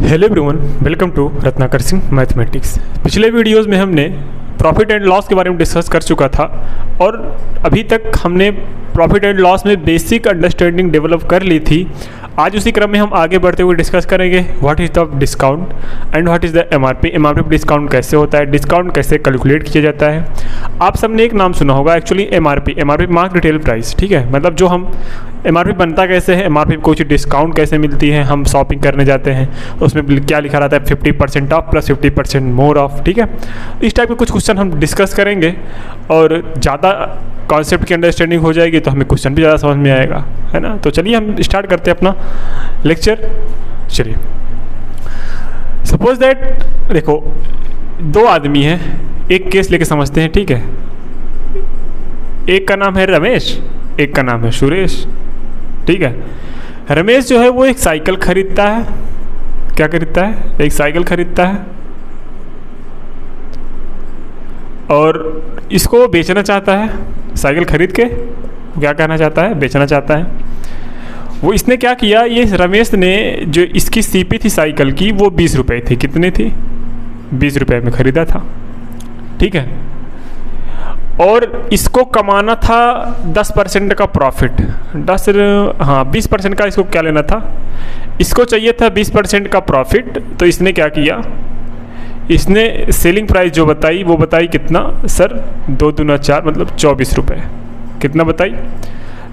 Hello everyone, welcome to Ratnakar Singh mathematics. पिछले videos में हमने प्रॉफिट एंड लॉस के बारे में डिस्कस कर चुका था और अभी तक हमने प्रॉफिट एंड लॉस में बेसिक अंडरस्टैंडिंग डेवलप कर ली थी। आज उसी क्रम में हम आगे बढ़ते हुए डिस्कस करेंगे what is the discount and what is the MRP. MRP discount कैसे होता है, डिस्काउंट कैसे कैलकुलेट किया जाता है। आप सबने एक नाम सुना होगा actually MRP mark retail price, ठीक है। मतलब जो हम एमआरपी बनता कैसे है, एमआरपी को कुछ डिस्काउंट कैसे मिलती है। हम शॉपिंग करने जाते हैं उसमें क्या लिखा रहता है 50% ऑफ प्लस 50% मोर ऑफ, ठीक है। इस टाइप के कुछ क्वेश्चन हम डिस्कस करेंगे और ज़्यादा कॉन्सेप्ट की अंडरस्टैंडिंग हो जाएगी तो हमें क्वेश्चन भी ज़्यादा समझ में आएगा, है ना। तो चलिए हम स्टार्ट करते हैं अपना लेक्चर। चलिए, सपोज दैट देखो दो आदमी हैं, एक केस लेके समझते हैं, ठीक है। एक का नाम है रमेश, एक का नाम है सुरेश, ठीक है। रमेश जो है वो एक साइकिल खरीदता है। क्या खरीदता है? एक साइकिल खरीदता है और इसको बेचना चाहता है। साइकिल खरीद के क्या करना चाहता है? बेचना चाहता है। वो इसने क्या किया, ये रमेश ने जो इसकी सीपी थी साइकिल की वो 20 रुपये थी। कितने थी? 20 रुपये में ख़रीदा था, ठीक है। और इसको कमाना था 10% का प्रॉफिट। 20% का इसको क्या लेना था? इसको चाहिए था 20% का प्रॉफिट। तो इसने क्या किया, इसने सेलिंग प्राइस जो बताई वो बताई कितना सर? 2 दूना 4 मतलब 24 रुपये। कितना बताई?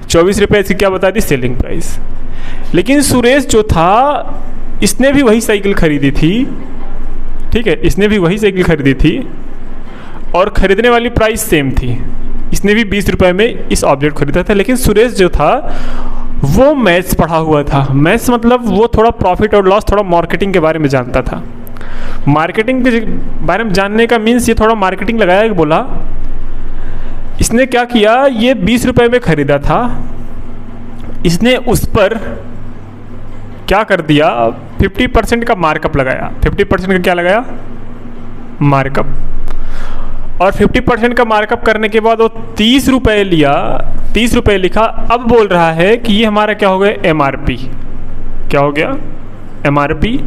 24 रुपये इसकी क्या बता दी? Selling price. लेकिन सुरेश जो था इसने भी वही साइकिल खरीदी थी, ठीक है। इसने भी वही साइकिल खरीदी थी और ख़रीदने वाली प्राइस सेम थी। इसने भी 20 रुपये में इस ऑब्जेक्ट खरीदा था। लेकिन सुरेश जो था वो मैथ्स पढ़ा हुआ था। मैथ्स मतलब वो थोड़ा प्रॉफिट और लॉस, थोड़ा मार्केटिंग के बारे में जानता था। मार्केटिंग के बारे में जानने का मीन्स ये थोड़ा मार्केटिंग लगाया, बोला। इसने क्या किया, ये 20 रुपये में ख़रीदा था। इसने उस पर क्या कर दिया, 50% का मार्कअप लगाया। 50% का क्या लगाया? मार्कअप। और 50% का मार्कअप करने के बाद वो 30 रुपये लिया, 30 रुपये लिखा। अब बोल रहा है कि ये हमारा क्या हो गया? एमआरपी। क्या हो गया? एमआरपी।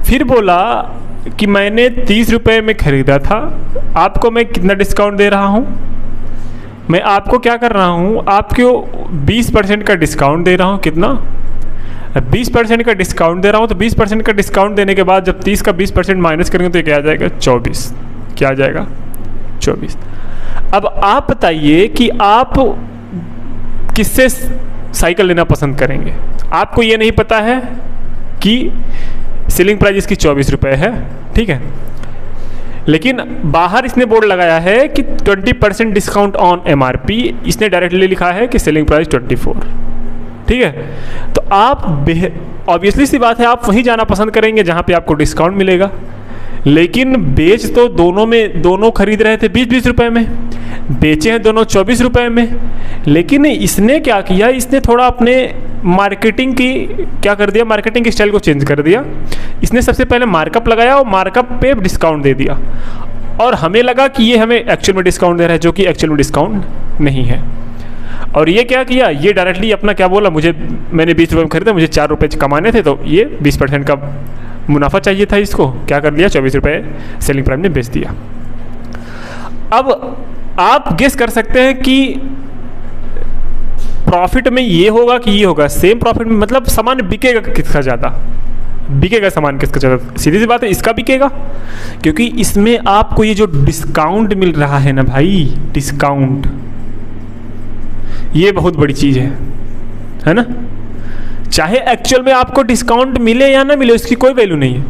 फिर बोला कि मैंने 30 रुपये में ख़रीदा था, आपको मैं कितना डिस्काउंट दे रहा हूँ? मैं आपको क्या कर रहा हूँ, आपको 20% का डिस्काउंट दे रहा हूँ। कितना? 20% का डिस्काउंट दे रहा हूँ। तो 20% का डिस्काउंट देने के बाद जब 30 का 20% माइनस करेंगे तो क्या आ जाएगा? 24। क्या आ जाएगा? 24। अब आप बताइए कि आप किससे साइकिल लेना पसंद करेंगे? आपको ये नहीं पता है कि सेलिंग प्राइस इसकी 24 रुपये है, ठीक है। लेकिन बाहर इसने बोर्ड लगाया है कि 20% डिस्काउंट ऑन एमआरपी। इसने डायरेक्टली लिखा है कि सेलिंग प्राइस 24, ठीक है। तो आप ऑब्वियसली सी बात है आप वहीं जाना पसंद करेंगे जहाँ पे आपको डिस्काउंट मिलेगा। लेकिन बेच तो दोनों खरीद रहे थे 20-20 रुपये में, बेचे हैं दोनों 24 रुपये में। लेकिन इसने क्या किया, इसने थोड़ा अपने मार्केटिंग की क्या कर दिया, मार्केटिंग स्टाइल को चेंज कर दिया। इसने सबसे पहले मार्कअप लगाया और मार्कअप पे डिस्काउंट दे दिया। और हमें लगा कि ये हमें एक्चुअल में डिस्काउंट दे रहा है, जो कि एक्चुअल में डिस्काउंट नहीं है। और ये क्या किया, ये डायरेक्टली अपना क्या बोला, मैंने 20 रुपये में खरीदा, मुझे 4 रुपये कमाने थे, तो ये 20% का मुनाफा चाहिए था। इसको क्या कर लिया, 24 रुपये सेलिंग प्राइस में बेच दिया। अब आप गेस कर सकते हैं कि प्रॉफिट में ये होगा कि ये होगा। सेम प्रॉफिट में मतलब सामान बिकेगा किसका ज़्यादा? बिकेगा सामान किसका ज़्यादा? सीधी सी बात है, इसका बिकेगा, क्योंकि इसमें आपको ये जो डिस्काउंट मिल रहा है ना भाई, डिस्काउंट, ये बहुत बड़ी चीज़ है ना। चाहे एक्चुअल में आपको डिस्काउंट मिले या ना मिले उसकी कोई वैल्यू नहीं है,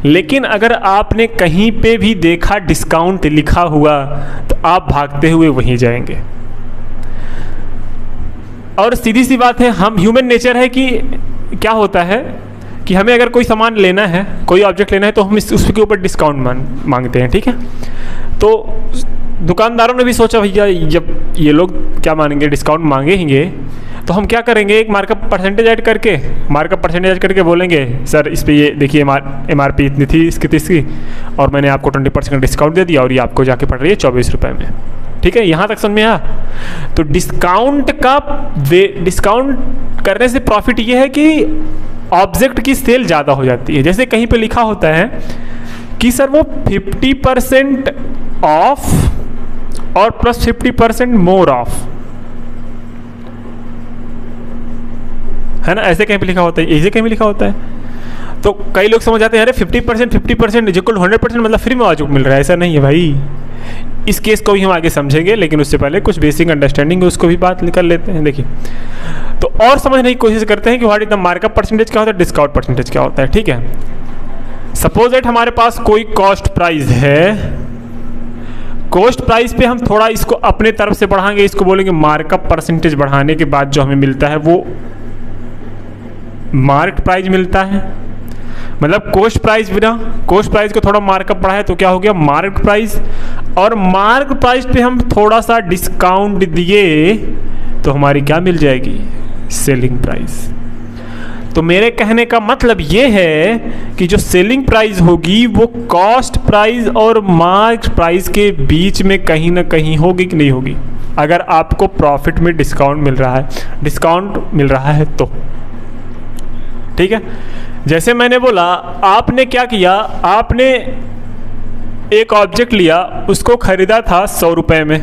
लेकिन अगर आपने कहीं पे भी देखा डिस्काउंट लिखा हुआ तो आप भागते हुए वहीं जाएंगे। और सीधी सी बात है, हम ह्यूमन नेचर है कि क्या होता है कि हमें अगर कोई सामान लेना है, कोई ऑब्जेक्ट लेना है, तो हम उसके ऊपर डिस्काउंट मांगते हैं, ठीक है। तो दुकानदारों ने भी सोचा भैया जब ये लोग क्या मानेंगे, डिस्काउंट मांगेंगे, तो हम क्या करेंगे, एक मार्कअप परसेंटेज ऐड करके बोलेंगे सर इस पे ये देखिए एमआरपी इतनी थी इसकी और मैंने आपको 20% डिस्काउंट दे दिया और ये आपको जाके पड़ रही है 24 रुपये में, ठीक है। यहाँ तक समझ में आया? तो डिस्काउंट करने से प्रॉफिट ये है कि ऑब्जेक्ट की सेल ज़्यादा हो जाती है। जैसे कहीं पे लिखा होता है कि सर वो 50% ऑफ और प्लस 50% मोर ऑफ, है ना, ऐसे कहीं पे लिखा होता है, ऐसे कहीं पे लिखा होता है। तो कई लोग समझ जाते हैं अरे 50% इक्वल 100% मतलब फ्री में ऑब्जेक्ट मिल रहा है। ऐसा नहीं है भाई, इस केस को भी हम आगे समझेंगे, लेकिन उससे पहले कुछ बेसिक अंडरस्टैंडिंग है उसको भी बात कर लेते हैं। देखिए, तो और समझने की कोशिश करते हैं कि what is the markup percentage क्या होता है, डिस्काउंट परसेंटेज क्या होता है। ठीक है, सपोज दैट हमारे पास कोई कॉस्ट प्राइस है, कॉस्ट प्राइस पे हम थोड़ा इसको अपने तरफ से बढ़ाएंगे, इसको बोलेंगे मार्कअप परसेंटेज। बढ़ाने के बाद जो हमें मिलता है वो मार्क प्राइस मिलता है, मतलब कॉस्ट प्राइस बिना कॉस्ट प्राइस को थोड़ा मार्कअप बढ़ाए तो क्या हो गया, मार्क प्राइस। और मार्क प्राइस पे हम थोड़ा सा डिस्काउंट दिए तो हमारी क्या मिल जाएगी, सेलिंग प्राइस। तो मेरे कहने का मतलब ये है कि जो सेलिंग प्राइस होगी वो कॉस्ट प्राइस और मार्क प्राइस के बीच में कहीं ना कहीं होगी कि नहीं होगी, अगर आपको प्रॉफिट में डिस्काउंट मिल रहा है तो। ठीक है, जैसे मैंने बोला, आपने क्या किया, आपने एक ऑब्जेक्ट लिया, उसको खरीदा था 100 रुपये में,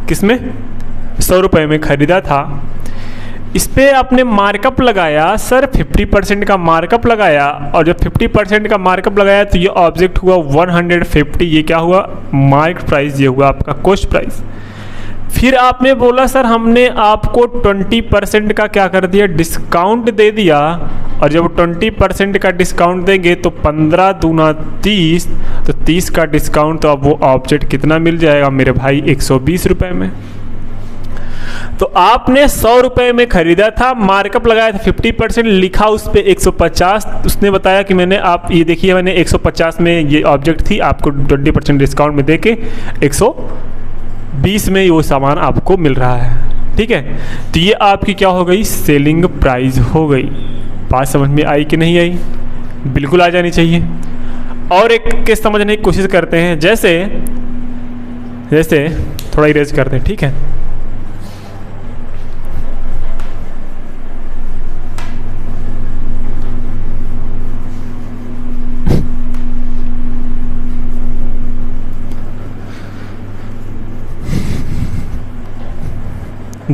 किसमें, 100 रुपये में खरीदा था। इस पे आपने मार्कअप लगाया सर 50% का मार्कअप लगाया, और जब 50% का मार्कअप लगाया तो ये ऑब्जेक्ट हुआ 150, ये क्या हुआ, मार्क प्राइस, ये हुआ आपका कॉस्ट प्राइस। फिर आपने बोला सर हमने आपको 20% का क्या कर दिया, डिस्काउंट दे दिया, और जब 20% का डिस्काउंट देंगे तो 15 दूना 30, तो 30 का डिस्काउंट, तो अब वो ऑब्जेक्ट कितना मिल जाएगा मेरे भाई, 120 रुपये में। तो आपने 100 रुपये में खरीदा था, मार्कअप लगाया था 50%, लिखा उस पर 150, उसने बताया कि मैंने, आप ये देखिए मैंने 150 में ये ऑब्जेक्ट थी, आपको 20% डिस्काउंट में देके 120 में वो सामान आपको मिल रहा है। ठीक है, तो ये आपकी क्या हो गई, सेलिंग प्राइस हो गई। बात समझ में आई कि नहीं आई, बिल्कुल आ जानी चाहिए। और एक केस समझने की कोशिश करते हैं, जैसे थोड़ा इरेज करते हैं। ठीक है,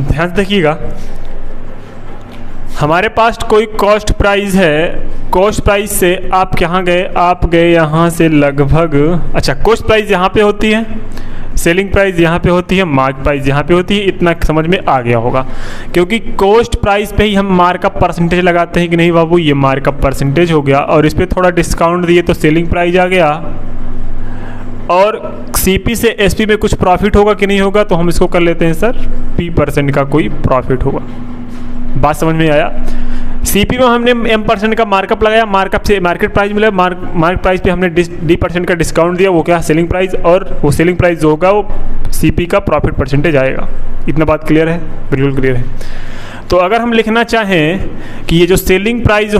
ध्यान से देखिएगा, हमारे पास कोई कॉस्ट प्राइस है, कॉस्ट प्राइस से आप कहाँ गए, आप गए यहाँ से लगभग, अच्छा कॉस्ट प्राइस यहाँ पे होती है, सेलिंग प्राइस यहाँ पे होती है, मार्क प्राइस यहाँ पे होती है। इतना समझ में आ गया होगा, क्योंकि कॉस्ट प्राइस पे ही हम मार्कअप परसेंटेज लगाते हैं कि नहीं बाबू, ये मार्कअप परसेंटेज हो गया, और इस पर थोड़ा डिस्काउंट दिए तो सेलिंग प्राइस आ गया। और सीपी से एसपी में कुछ प्रॉफिट होगा कि नहीं होगा, तो हम इसको कर लेते हैं सर P% का कोई प्रॉफिट होगा। बात समझ में आया, सीपी में हमने M% का मार्कअप लगाया, मार्कअप से मार्केट प्राइस मिला, मार्क प्राइस पे हमने D% का डिस्काउंट दिया, वो क्या, सेलिंग प्राइस, और वो सेलिंग प्राइस जो होगा वो सीपी का प्रॉफिट परसेंटेज आएगा। इतना बात क्लियर है, बिल्कुल क्लियर है। तो अगर हम लिखना चाहें कि ये जो सेलिंग प्राइस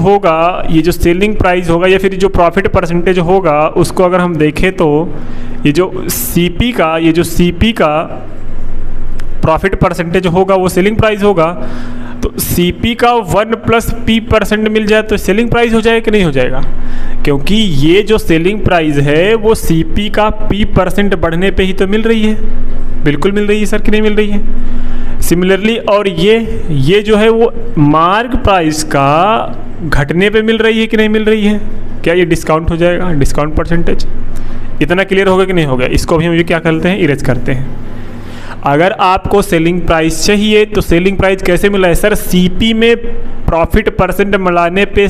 होगा, या फिर जो प्रॉफिट परसेंटेज होगा, उसको अगर हम देखें तो ये जो सीपी का प्रॉफिट परसेंटेज होगा वो सेलिंग प्राइस होगा। तो सीपी का 1 + P% मिल जाए तो सेलिंग प्राइस हो जाएगा कि नहीं हो जाएगा, क्योंकि ये जो सेलिंग प्राइस है वो सीपी का P% बढ़ने पे ही तो मिल रही है। बिल्कुल मिल रही है सर कि नहीं मिल रही है। सिमिलरली, और ये जो है वो मार्क प्राइस का घटने पे मिल रही है कि नहीं मिल रही है, क्या ये डिस्काउंट हो जाएगा, डिस्काउंट परसेंटेज। इतना क्लियर होगा कि नहीं होगा, इसको भी हम ये क्या करते हैं, इरेज करते हैं। अगर आपको सेलिंग प्राइस चाहिए तो सेलिंग प्राइस कैसे मिला है सर, सीपी में प्रॉफिट परसेंट मिलाने पे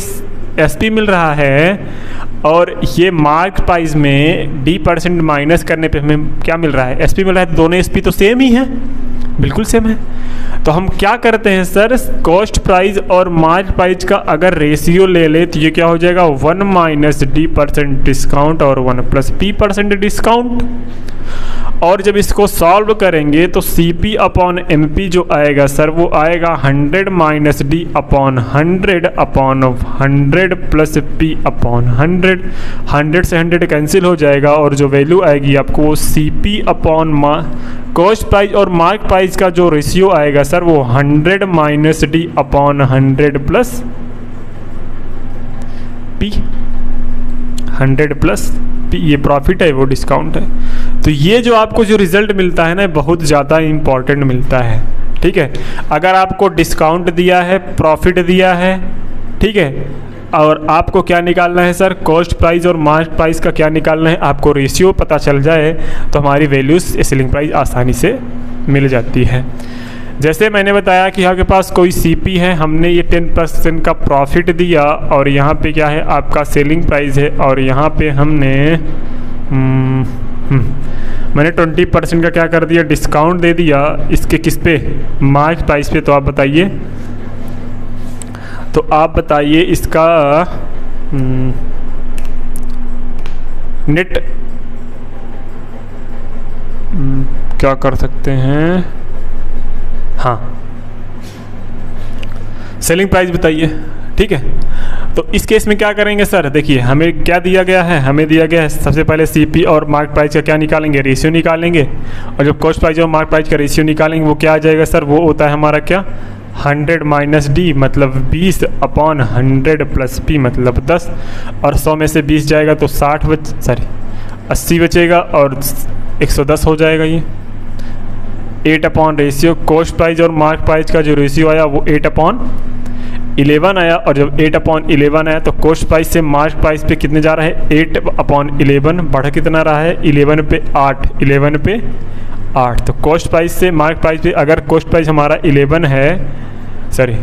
एसपी मिल रहा है, और ये मार्क प्राइस में D% माइनस करने पे हमें क्या मिल रहा है, एसपी मिल रहा है। दोनों एसपी तो सेम ही है, बिल्कुल सेम है। तो हम क्या करते हैं सर, कॉस्ट प्राइस और मार्क प्राइस का अगर रेशियो ले ले तो ये क्या हो जाएगा, 1 - D% डिस्काउंट और 1 + P% डिस्काउंट। और जब इसको सॉल्व करेंगे तो CP/MP जो आएगा सर वो आएगा 100 - D/100 + P/100। 100 से 100 कैंसिल हो जाएगा, और जो वैल्यू आएगी आपको वो CP/ कॉस्ट प्राइस और मार्क प्राइस का जो रेशियो आएगा सर वो 100 - D/100 + पी, 100 प्लस पी, ये प्रॉफिट है वो डिस्काउंट है। तो ये जो आपको जो रिज़ल्ट मिलता है ना बहुत ज़्यादा इम्पॉर्टेंट मिलता है, ठीक है। अगर आपको डिस्काउंट दिया है, प्रॉफिट दिया है, ठीक है, और आपको क्या निकालना है सर, कॉस्ट प्राइस और मार्केट प्राइस का क्या निकालना है, आपको रेशियो पता चल जाए तो हमारी वैल्यूज सेलिंग प्राइस आसानी से मिल जाती है। जैसे मैंने बताया कि आपके पास कोई सीपी है, हमने ये 10% का प्रॉफिट दिया और यहाँ पे क्या है आपका सेलिंग प्राइस है, और यहाँ पे हमने मैंने 20% का क्या कर दिया, डिस्काउंट दे दिया इसके किस पे, मार्केट प्राइस पे। तो आप बताइए इसका नेट क्या कर सकते हैं, हाँ सेलिंग प्राइस बताइए, ठीक है। तो इस केस में क्या करेंगे सर, देखिए हमें क्या दिया गया है, हमें दिया गया है सबसे पहले सीपी और मार्केट प्राइस का क्या निकालेंगे, रेशियो निकालेंगे, और जब कॉस्ट प्राइस और मार्केट प्राइस का रेशियो निकालेंगे वो क्या आ जाएगा सर, वो होता है हमारा क्या, 100 माइनस डी मतलब 20 अपॉन 100 प्लस पी मतलब 10, और 100 में से 20 जाएगा तो 80 बचेगा और 110 हो जाएगा। ये 8 अपॉन रेशियो, कॉस्ट प्राइस और मार्केट प्राइस का जो रेशियो आया वो 8 अपॉन 11 आया, और जब 8 अपॉन 11 आया तो कॉस्ट प्राइस से मार्केट प्राइस पे कितने जा रहा है, 8 अपॉन 11 बढ़ कितना रहा है, 11 पे 8, 11 पे 8। तो कॉस्ट प्राइस से मार्केट प्राइस पे, अगर कॉस्ट प्राइस हमारा 11 है, सॉरी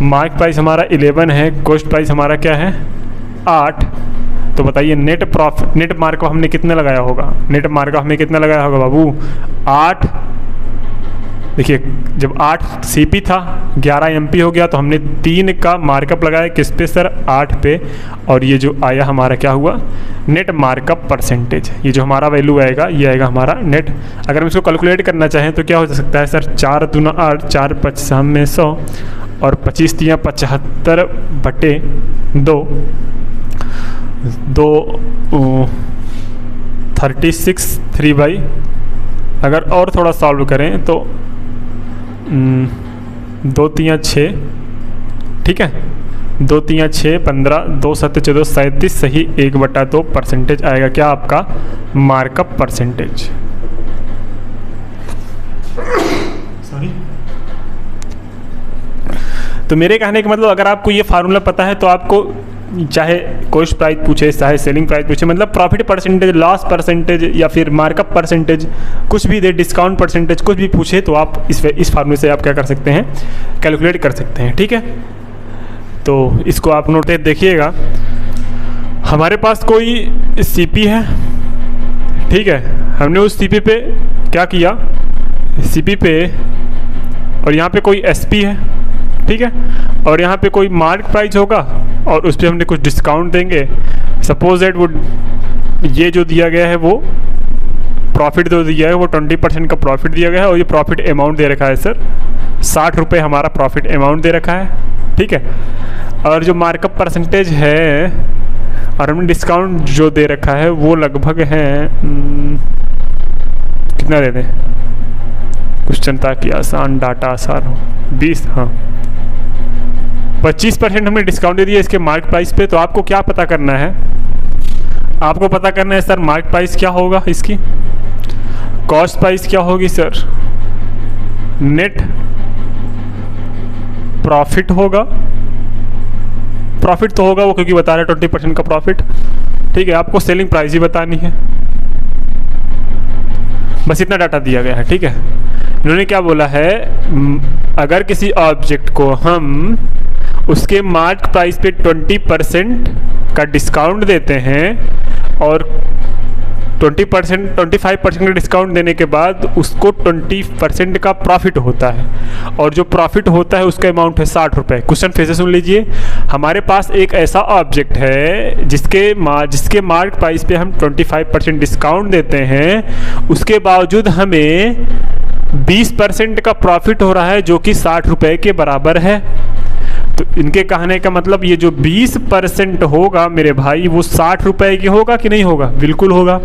मार्केट प्राइस हमारा 11 है, कॉस्ट प्राइस हमारा क्या है 8, तो बताइए नेट प्रॉफिट, नेट मार्कअप हमने कितना लगाया होगा, नेट मार्कअप हमें कितना लगाया होगा बाबू 8। देखिए जब 8 सीपी था 11 एमपी हो गया, तो हमने 3 का मार्कअप लगाया किस पे सर, 8 पे, और ये जो आया हमारा क्या हुआ, नेट मार्कअप परसेंटेज। ये जो हमारा वैल्यू आएगा ये आएगा हमारा नेट। अगर हम इसको कैलकुलेट करना चाहें तो क्या हो सकता है सर, 4 दूना 8, 4 5 में 100 और 25 तियाँ 75 बटे 2 36 3 अगर और थोड़ा सॉल्व करें तो 2 तियाँ 6, ठीक है, 2 तियाँ 6 15, 2 7 14 37 सही 1/2 परसेंटेज आएगा क्या आपका मार्कअप परसेंटेज। सॉरी, तो मेरे कहने का मतलब अगर आपको ये फार्मूला पता है तो आपको चाहे कॉस्ट प्राइस पूछे चाहे सेलिंग प्राइस पूछे, मतलब प्रॉफिट परसेंटेज, लॉस परसेंटेज या फिर मार्कअप परसेंटेज कुछ भी दे, डिस्काउंट परसेंटेज कुछ भी पूछे तो आप इस फार्मूले से आप क्या कर सकते हैं, कैलकुलेट कर सकते हैं, ठीक है। तो इसको आप नोट देखिएगा, हमारे पास कोई सीपी है, ठीक है, हमने उस सीपी पे क्या किया, सीपी पे, और यहाँ पे कोई एसपी है, ठीक है, और यहाँ पे कोई मार्केट प्राइस होगा और उस पर हमने कुछ डिस्काउंट देंगे। सपोज दैट वो ये जो दिया गया है वो प्रॉफिट जो दिया है वो 20% का प्रॉफिट दिया गया है, और ये प्रॉफिट अमाउंट दे रखा है सर 60 रुपये हमारा प्रॉफिट अमाउंट दे रखा है, ठीक है। और जो मार्कअप परसेंटेज है और हमने डिस्काउंट जो दे रखा है वो लगभग है कितना दे दें, क्वेश्चन ताकि आसान डाटा आसान हो, 20, हाँ 25% हमने डिस्काउंट दे दिया इसके मार्केट प्राइस पे। तो आपको क्या पता करना है, आपको पता करना है सर मार्केट प्राइस क्या होगा, इसकी कॉस्ट प्राइस क्या होगी सर, नेट प्रॉफिट होगा, प्रॉफिट तो होगा वो क्योंकि बता रहे 20% का प्रॉफिट, ठीक है। आपको सेलिंग प्राइस ही बतानी है, बस इतना डाटा दिया गया है, ठीक है। इन्होंने क्या बोला है, अगर किसी ऑब्जेक्ट को हम उसके मार्केट प्राइस पे 20% का डिस्काउंट देते हैं और 25% का डिस्काउंट देने के बाद उसको 20% का प्रॉफिट होता है, और जो प्रॉफिट होता है उसका अमाउंट है 60 रुपये। क्वेश्चन फिर से सुन लीजिए, हमारे पास एक ऐसा ऑब्जेक्ट है जिसके मार्केट प्राइस पे हम 25% डिस्काउंट देते हैं, उसके बावजूद हमें 20% का प्रॉफिट हो रहा है जो कि 60 रुपये के बराबर है। तो इनके कहने का मतलब ये जो 20% होगा मेरे भाई वो 60 रुपये की होगा कि नहीं होगा, बिल्कुल होगा।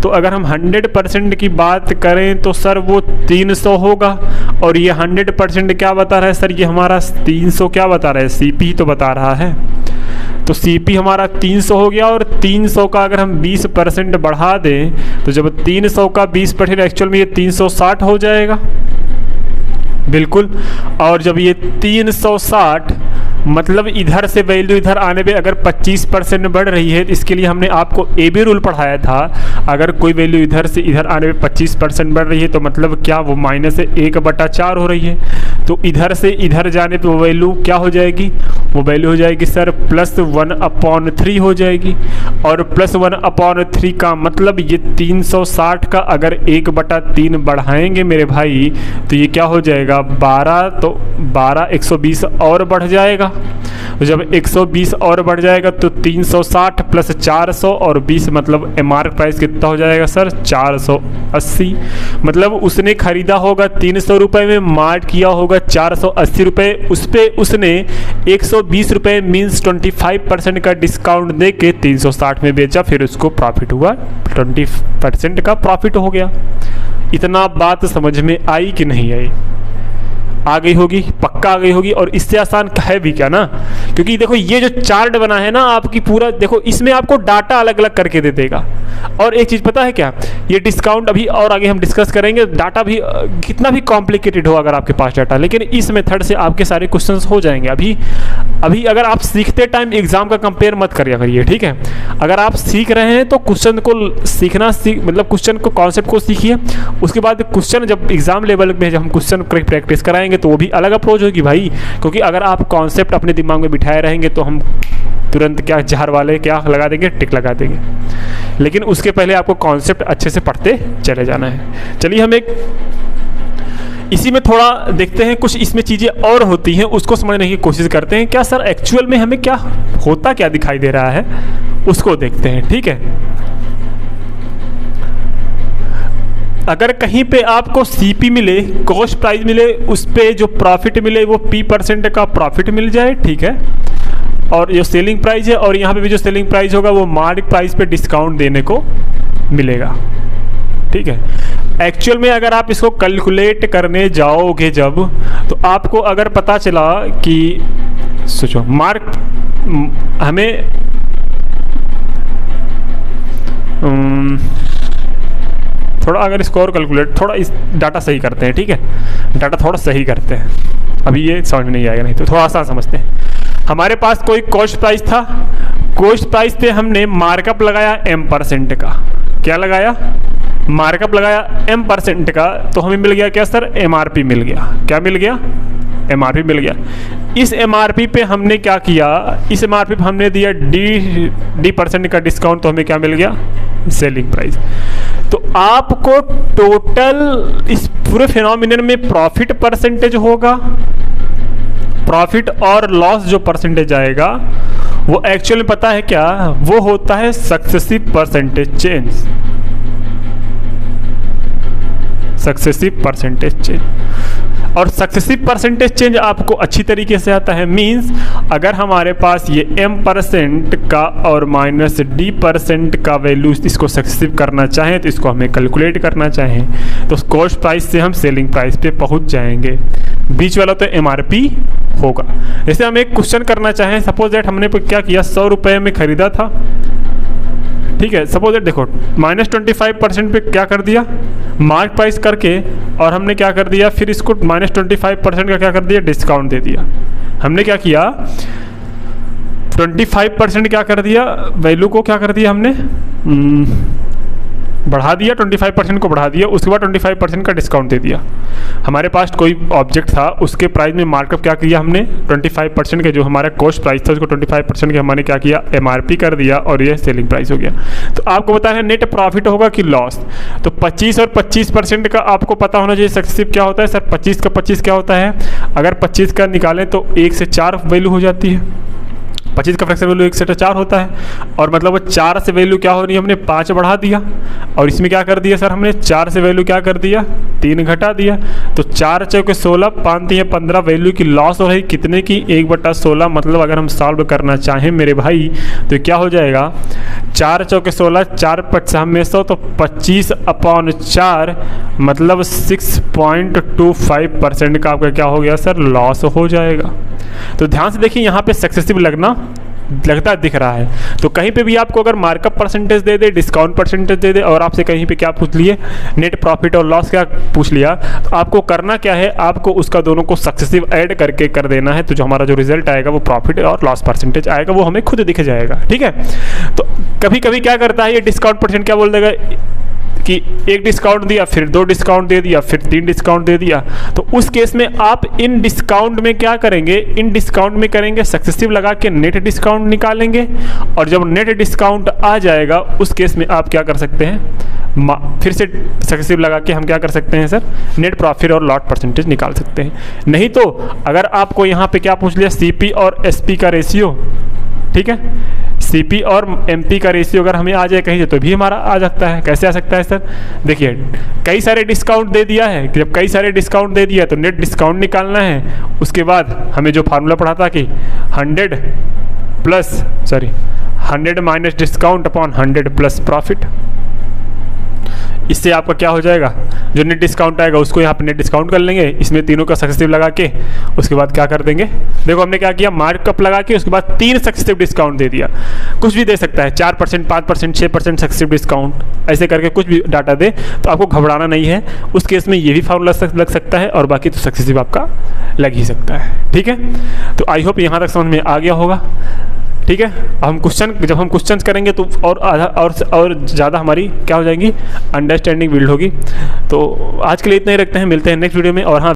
तो अगर हम 100% की बात करें तो सर वो 300 होगा, और ये 100% क्या बता रहा है सर, ये हमारा 300 क्या बता रहा है, सीपी तो बता रहा है। तो CP हमारा 300 हो गया, और 300 का अगर हम 20% बढ़ा दें तो जब 300 का 20% एक्चुअल में ये 360 हो जाएगा, बिल्कुल। और जब ये 360 मतलब इधर से वैल्यू इधर आने पे अगर 25% बढ़ रही है, तो इसके लिए हमने आपको AB रूल पढ़ाया था। अगर कोई वैल्यू इधर से इधर आने पे 25% बढ़ रही है तो मतलब क्या, वो -1/4 हो रही है। तो इधर से इधर जाने पे वो वैल्यू क्या हो जाएगी, वो वैल्यू हो जाएगी सर +1/3 हो जाएगी। और +1/3 का मतलब ये 360 का अगर 1/3 बढ़ाएंगे मेरे भाई तो ये क्या हो जाएगा 12, तो 12 120 और बढ़ जाएगा। तो जब 120 और बढ़ जाएगा तो 360 + 400 और 20 मतलब MR प्राइस कितना हो जाएगा सर 480। मतलब उसने खरीदा होगा 300 रुपये में, मार्ट किया होगा 480 रुपये, उस पर उसने 120 रुपये मीन्स 25% का डिस्काउंट दे के 360 में बेचा, फिर उसको प्रॉफिट हुआ 20% का प्रॉफिट हो गया। इतना बात समझ में आई कि नहीं आई? आ गई होगी, पक्का आ गई होगी। और इससे आसान है भी क्या ना, क्योंकि देखो ये जो चार्ट बना है ना आपकी पूरा, देखो इसमें आपको डाटा अलग अलग करके दे देगा। और एक चीज़ पता है क्या, ये डिस्काउंट अभी और आगे हम डिस्कस करेंगे, डाटा भी कितना भी कॉम्प्लिकेटेड हो अगर आपके पास डाटा, लेकिन इस मेथड से आपके सारे क्वेश्चंस हो जाएंगे। अभी अगर आप सीखते टाइम एग्जाम का कंपेयर मत करिए करिए, ठीक है। अगर आप सीख रहे हैं तो क्वेश्चन को सीखना मतलब क्वेश्चन को कॉन्सेप्ट को सीखिए, उसके बाद क्वेश्चन जब एग्जाम लेवल में जब हम क्वेश्चन प्रैक्टिस कराएंगे तो वो भी अलग अप्रोच होगी भाई। क्योंकि अगर आप कॉन्सेप्ट अपने दिमाग में बिठाए रहेंगे तो हम तुरंत क्या जहर वाले क्या लगा देंगे, टिक लगा देंगे। लेकिन उसके पहले आपको कॉन्सेप्ट अच्छे से पढ़ते चले जाना है। चलिए हम एक इसी में थोड़ा देखते हैं, कुछ इसमें चीज़ें और होती हैं उसको समझने की कोशिश करते हैं। क्या सर एक्चुअल में हमें क्या होता क्या दिखाई दे रहा है उसको देखते हैं, ठीक है। अगर कहीं पे आपको CP मिले, कॉस्ट प्राइस मिले, उस पे जो प्रॉफिट मिले वो P% का प्रॉफिट मिल जाए, ठीक है। और जो सेलिंग प्राइस है, और यहाँ पे भी जो सेलिंग प्राइस होगा वो मार्केट प्राइस पे डिस्काउंट देने को मिलेगा, ठीक है। एक्चुअल में अगर आप इसको कैलकुलेट करने जाओगे जब, तो आपको अगर पता चला कि सोचो हमें थोड़ा अगर इसको और कैलकुलेट थोड़ा इस डाटा सही करते हैं, ठीक है। डाटा थोड़ा सही करते हैं, अभी ये समझ में नहीं आएगा, नहीं तो थोड़ा आसान समझते हैं। हमारे पास कोई कॉस्ट प्राइस था, कॉस्ट प्राइस पे हमने मार्कअप लगाया M% का। क्या लगाया? मार्कअप लगाया M% का, तो हमें मिल गया क्या सर MRP मिल गया। क्या मिल गया? MRP मिल गया। इस MRP पे हमने क्या किया, इस MRP पे हमने दिया D% का डिस्काउंट, तो हमें क्या मिल गया सेलिंग प्राइस। तो आपको टोटल इस पूरे फिनोमिनन में प्रॉफिट परसेंटेज होगा, प्रॉफिट और लॉस जो परसेंटेज आएगा वो एक्चुअली पता है क्या, वो होता है successive percentage change, successive percentage change. और सक्सेसिव परसेंटेज चेंज आपको अच्छी तरीके से आता है। मींस अगर हमारे पास ये M% का और -D% का वैल्यू इसको सक्सेसिव करना चाहें तो इसको हमें कैलकुलेट करना चाहें तो कॉस्ट प्राइस से हम सेलिंग प्राइस पे पहुंच जाएंगे। बीच वाला तो MRP होगा। जैसे हम एक क्वेश्चन करना चाहें, सपोज दैट हमने क्या किया, 100 रुपये में ख़रीदा था, ठीक है। सपोज दैट देखो -25% पे क्या कर दिया मार्क प्राइस करके, और हमने क्या कर दिया फिर इसको -25% का क्या कर दिया डिस्काउंट दे दिया। हमने क्या किया 25% क्या कर दिया वैल्यू को क्या कर दिया हमने बढ़ा दिया, 25% को बढ़ा दिया, उसके बाद 25% का डिस्काउंट दे दिया। हमारे पास कोई ऑब्जेक्ट था, उसके प्राइस में मार्कअप क्या किया हमने 25% के जो हमारा कॉस्ट प्राइस था उसको 25% के हमने क्या किया MRP कर दिया, और ये सेलिंग प्राइस हो गया। तो आपको बताना है नेट प्रॉफिट होगा कि लॉस। तो 25 और 25% का आपको पता होना चाहिए सक्सेसिव क्या होता है सर। 25 का 25 क्या होता है, अगर 25 का निकालें तो 1 से 4 वैल्यू हो जाती है। 25 का फ्रैक्शन वैल्यू 1 से 4 होता है, और मतलब वो 4 से वैल्यू क्या हो रही है हमने 5 बढ़ा दिया, और इसमें क्या कर दिया सर हमने 4 से वैल्यू क्या कर दिया 3 घटा दिया। तो 4 चौके 16, 5 3 15 वैल्यू की लॉस हो रही कितने की 1/16। मतलब अगर हम सॉल्व करना चाहें मेरे भाई तो क्या हो जाएगा 4 चौके 16, 4 5 में 100, तो 25/4 मतलब 6.25% का आपका क्या हो गया सर लॉस हो जाएगा। तो ध्यान से देखिए यहाँ पे सक्सेसिव लगना लगता दिख रहा है। तो कहीं पे भी आपको अगर मार्कअप परसेंटेज दे दे, डिस्काउंट परसेंटेज दे दे, और आपसे कहीं पे क्या पूछ लिए, नेट प्रॉफिट और लॉस क्या पूछ लिया, तो आपको करना क्या है, आपको उसका दोनों को सक्सेसिव ऐड करके कर देना है। तो जो हमारा जो रिजल्ट आएगा वो प्रॉफिट और लॉस परसेंटेज आएगा, वो हमें खुद दिख जाएगा। ठीक है। तो कभी कभी क्या करता है ये डिस्काउंट परसेंट, क्या बोल देगा कि एक डिस्काउंट दिया, फिर 2 डिस्काउंट दे दिया, फिर 3 डिस्काउंट दे दिया। तो उस केस में आप इन डिस्काउंट में क्या करेंगे, इन डिस्काउंट में करेंगे सक्सेसिव लगा के नेट डिस्काउंट निकालेंगे, और जब नेट डिस्काउंट आ जाएगा उस केस में आप क्या कर सकते हैं, फिर से सक्सेसिव लगा के हम क्या कर सकते हैं सर, नेट प्रॉफिट और लॉट परसेंटेज निकाल सकते हैं। नहीं तो अगर आपको यहाँ पे क्या पूछ लिया, सीपी और एसपी का रेशियो, ठीक है, सीपी और एमपी का रेशियो अगर हमें आ जाए कहीं से, तो भी हमारा आ सकता है। कैसे आ सकता है सर, देखिए कई सारे डिस्काउंट दे दिया है, जब कई सारे डिस्काउंट दे दिया तो नेट डिस्काउंट निकालना है। उसके बाद हमें जो फार्मूला पढ़ा था कि 100 minus discount upon 100 plus profit, इससे आपका क्या हो जाएगा, जो नेट डिस्काउंट आएगा उसको यहाँ पे नेट डिस्काउंट कर लेंगे, इसमें तीनों का सक्सेसिव लगा के उसके बाद क्या कर देंगे, देखो हमने क्या किया, मार्कअप लगा के उसके बाद 3 सक्सेसिव डिस्काउंट दे दिया। कुछ भी दे सकता है, 4%, 5%, 6% सक्सेसिव डिस्काउंट, ऐसे करके कुछ भी डाटा दे, तो आपको घबराना नहीं है। उस केस में ये भी फार्मूला लग सकता है, और बाकी तो सक्सेसिव आपका लग ही सकता है। ठीक है। तो आई होप यहाँ तक समझ में आ गया होगा। ठीक है। जब हम क्वेश्चन करेंगे तो और ज़्यादा हमारी क्या हो जाएंगी, अंडरस्टैंडिंग बिल्ड होगी। तो आज के लिए इतना ही रखते हैं, मिलते हैं नेक्स्ट वीडियो में। और हाँ,